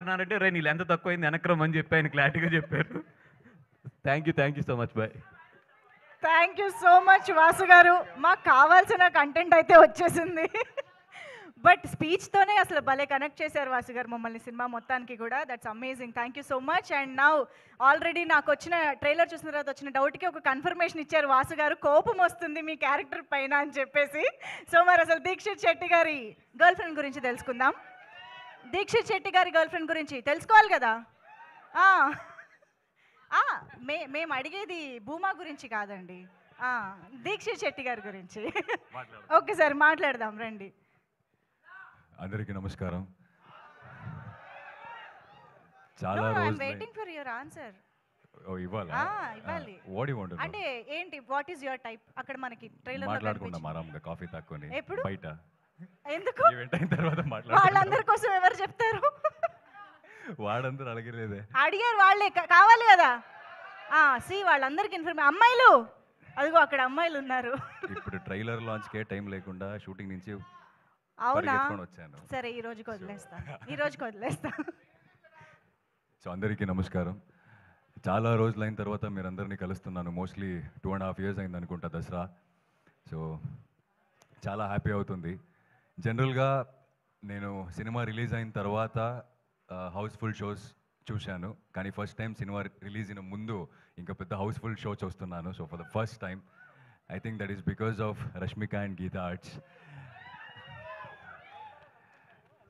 అంటున్నారంటే రే నీళ్ళు ఎంత తక్కువైంది వెనక్రమని చెప్పి ఆయన క్లారిటీగా చెప్పారు. Thank you so much boy. Thank you so much Vasu గారు. మాకు కావాల్సిన కంటెంట్ అయితే వచ్చేసింది. బట్ స్పీచ్తోనే అసలు భలే కనెక్ట్ చేశారు వాసు గారు మమ్మల్ని సినిమా మొత్తానికి కూడా. That's amazing. Thank you so much. And now already నాకు వచ్చిన ట్రైలర్ చూసిన తర్వాత వచ్చిన డౌట్కి ఒక కన్ఫర్మేషన్ ఇచ్చారు వాసు గారు, కోపం వస్తుంది మీ క్యారెక్టర్ పైన అని చెప్పేసి. సో మరి అసలు దీక్షిత్ శెట్టి గారి గర్ల్ ఫ్రెండ్ గురించి తెలుసుకుందాం. దీక్షిత్ శెట్టి గారి గర్ల్ ఫ్రెండ్ గురించి తెలుసుకోవాలి కదా. మేము అడిగేది భూమా గురించి కాదండి, దీక్షిత్ శెట్టి గారి గురించి. ఓకే సార్ మాట్లాడదాం రండి. అందరికీ నమస్కారం. చాలా వెయిటింగ్ ఫర్ యువర్ ఆన్సర్. ఇవ్వాలి. అంటే ఏంటి, వాట్ ఈస్ యువర్ టైప్? అక్కడ మనకి ట్రైలర్ మాట్లాడుకుందాం ఆరాంగా కాఫీ తాక్కుని. ఎప్పుడు బయట ఎందుకు? ఈవెంట్ అయిన తర్వాత వాళ్ళందరి కోసం ఎవరు చెప్తారు? వాడందరూ అడగలేదే, అడిగారు వాళ్ళే కావాలి కదా. వాళ్ళందరికి ఇన్ఫర్మేషన్. అమ్మాయిలు అదిగో అక్కడ అమ్మాయిలు ఉన్నారు. ఇప్పుడు ట్రైలర్ లాంచ్ కే టైం లేకుండా షూటింగ్ నుంచి అవునా వచ్చాను. సరే ఈ రోజుకి వదిలేస్తా. సో అందరికీ నమస్కారం. చాలా రోజులైన తర్వాత మీరందరినీ కలుస్తున్నాను. మోస్ట్లీ 2.5 years అయింది అనుకుంటా దసరా. సో చాలా హ్యాపీ అవుతుంది. జనరల్గా నేను సినిమా రిలీజ్ అయిన తర్వాత హౌస్ఫుల్ షోస్ చూశాను, కానీ ఫస్ట్ టైం సినిమా రిలీజ్ అయిన ముందు ఇంకా పెద్ద హౌస్ఫుల్ షో చూస్తున్నాను. So for the first time I think that is because of Rashmika and Geetha Arts.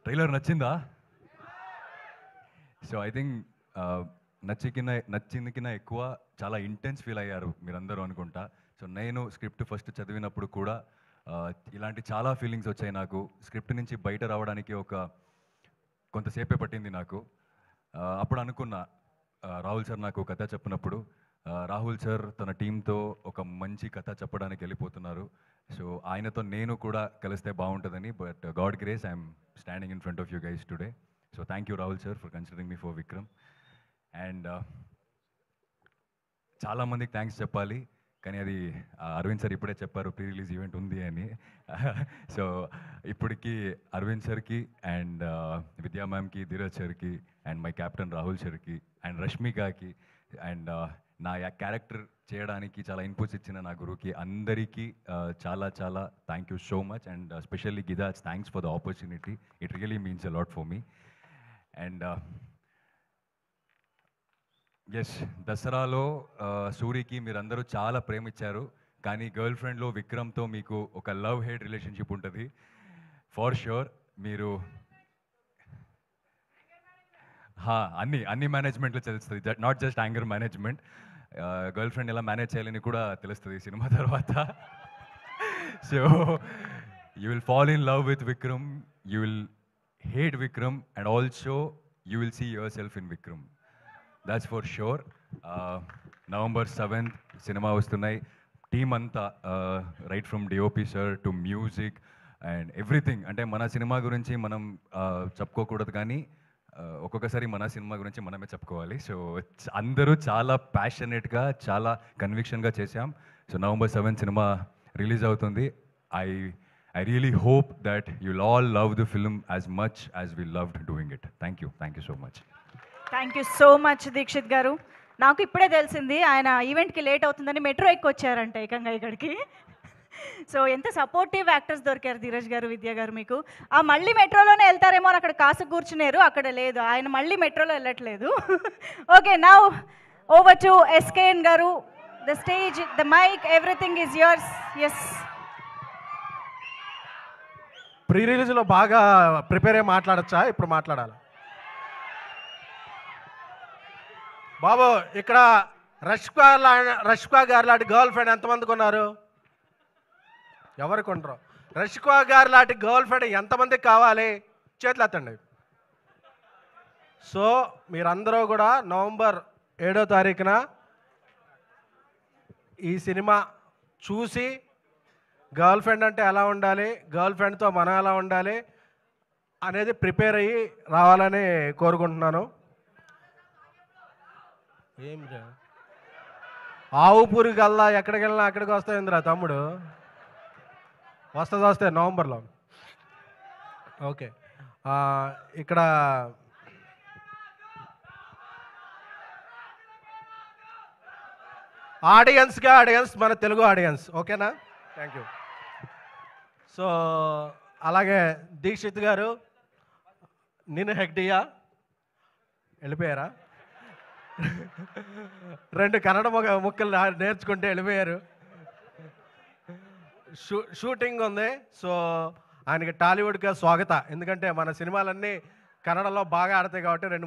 Trailer నచ్చిందా? సో ఐ థింక్ నచ్చింది కింద ఎక్కువ చాలా ఇంటెన్స్ ఫీల్ అయ్యారు మీరందరూ అనుకుంటా. సో నేను స్క్రిప్ట్ ఫస్ట్ చదివినప్పుడు కూడా ఇలాంటి చాలా ఫీలింగ్స్ వచ్చాయి నాకు. స్క్రిప్ట్ నుంచి బయట రావడానికి కొంతసేపే పట్టింది నాకు. అప్పుడు అనుకున్నా, రాహుల్ సార్ నాకు కథ చెప్పినప్పుడు, రాహుల్ సార్ తన టీంతో ఒక మంచి కథ చెప్పడానికి వెళ్ళిపోతున్నారు. సో ఆయనతో నేను కూడా కలిస్తే బాగుంటుందని. But God grace I'm standing in front of you guys today. So thank you Rahul sir for considering me for Vikram. And చాలామందికి థ్యాంక్స్ చెప్పాలి, కానీ అది అరవింద్ సార్ ఇప్పుడే చెప్పారు ప్రీ రిలీజ్ ఈవెంట్ ఉంది అని. సో ఇప్పటికీ అరవింద్ సార్కి అండ్ విద్యా మ్యామ్కి, ధీరజ్ సార్కి అండ్ మై కెప్టెన్ రాహుల్ సార్కి అండ్ రష్మికకి అండ్ నా క్యారెక్టర్ చేయడానికి చాలా ఇన్పుట్స్ ఇచ్చిన నా గురువుకి అందరికీ చాలా చాలా thank you so much. And specially గిదాజ్, thanks for the opportunity. It really means a lot for me. And yes, దసరాలో సూరికి మీరందరూ చాలా ప్రేమించారు, కానీ గర్ల్ ఫ్రెండ్లో విక్రమ్తో మీకు ఒక లవ్ హేట్ రిలేషన్షిప్ ఉంటుంది ఫార్ ష్యూర్. మీరు అన్ని మేనేజ్మెంట్లో తెలుస్తుంది, not just anger management. Girlfriend ఎలా మేనేజ్ చేయాలని కూడా తెలుస్తుంది సినిమా తర్వాత. So you will fall in love with Vikram, you will hate Vikram, and also you will see yourself in Vikram. That's for sure. November 7th cinema వస్తున్నాయి. Team అంతా right from DOP sir to music and everything. అంటే మన cinema గురించి మనం చెప్పుకోకూడదు, కానీ ఒక్కొక్కసారి మన cinema గురించి మనమే చెప్పుకోవాలి. సో అందరూ చాలా ప్యాషనేట్గా, చాలా కన్విక్షన్గా చేశాం. So November 7th cinema release అవుతుంది. I really hope that you'll all love the film as much as we loved doing it. Thank you so much. Thank you so much Dikshit garu. నాకు ఇప్పుడే తెలిసింది ఆయన ఈవెంట్కి లేట్ అవుతుందని మెట్రో ఎక్కొచ్చారంట ఏకంగా ఇక్కడికి. So ఎంత సపోర్టివ్ యాక్టర్స్ దొరికారు ధీరజ్ గారు, విద్య గారు మీకు. మళ్ళీ మెట్రోలోనే వెళ్తారేమో అని అక్కడ కాసు కూర్చున్నారు, అక్కడ లేదు, ఆయన మళ్ళీ మెట్రోలో వెళ్ళట్లేదు. Okay, now over to SKN గారు. The stage, the mic, everything is yours. Yes, ప్రీ రిలీజ్లో బాగా ప్రిపేర్ అయ్యి మాట్లాడచ్చా? ఇప్పుడు మాట్లాడాలి బాబు. ఇక్కడ రష్మిక గారు లాంటి గర్ల్ ఫ్రెండ్ ఎంతమందికి ఉన్నారు? ఎవరికి ఉండరు? రష్మిక గారు లాంటి గర్ల్ ఫ్రెండ్ ఎంతమందికి కావాలి? చేతులు ఎత్తండి. సో మీరందరూ కూడా November 7వ తారీఖున ఈ సినిమా చూసి గర్ల్ ఫ్రెండ్ అంటే ఎలా ఉండాలి, గర్ల్ ఫ్రెండ్తో మనం ఎలా ఉండాలి అనేది ప్రిపేర్ అయ్యి రావాలని కోరుకుంటున్నాను. ఏమిరా ఆవు పూరికి వెళ్దా, ఎక్కడికి వెళ్ళినా అక్కడికి వస్తాయిందిరా తమ్ముడు. వస్తే నవంబర్లో. ఓకే, ఇక్కడ ఆడియన్స్ మన తెలుగు ఆడియన్స్, ఓకేనా? Thank you. సో అలాగే దీక్షిత్ గారు, నేను హెగ్డియా వెళ్ళిపోయారా? 2 కన్నడ ముక్కలు నేర్చుకుంటే వెళ్ళిపోయారు. షూటింగ్ ఉంది. సో ఆయనకి టాలీవుడ్గా స్వాగత, ఎందుకంటే మన సినిమాలన్నీ కన్నడలో బాగా ఆడతాయి కాబట్టి 2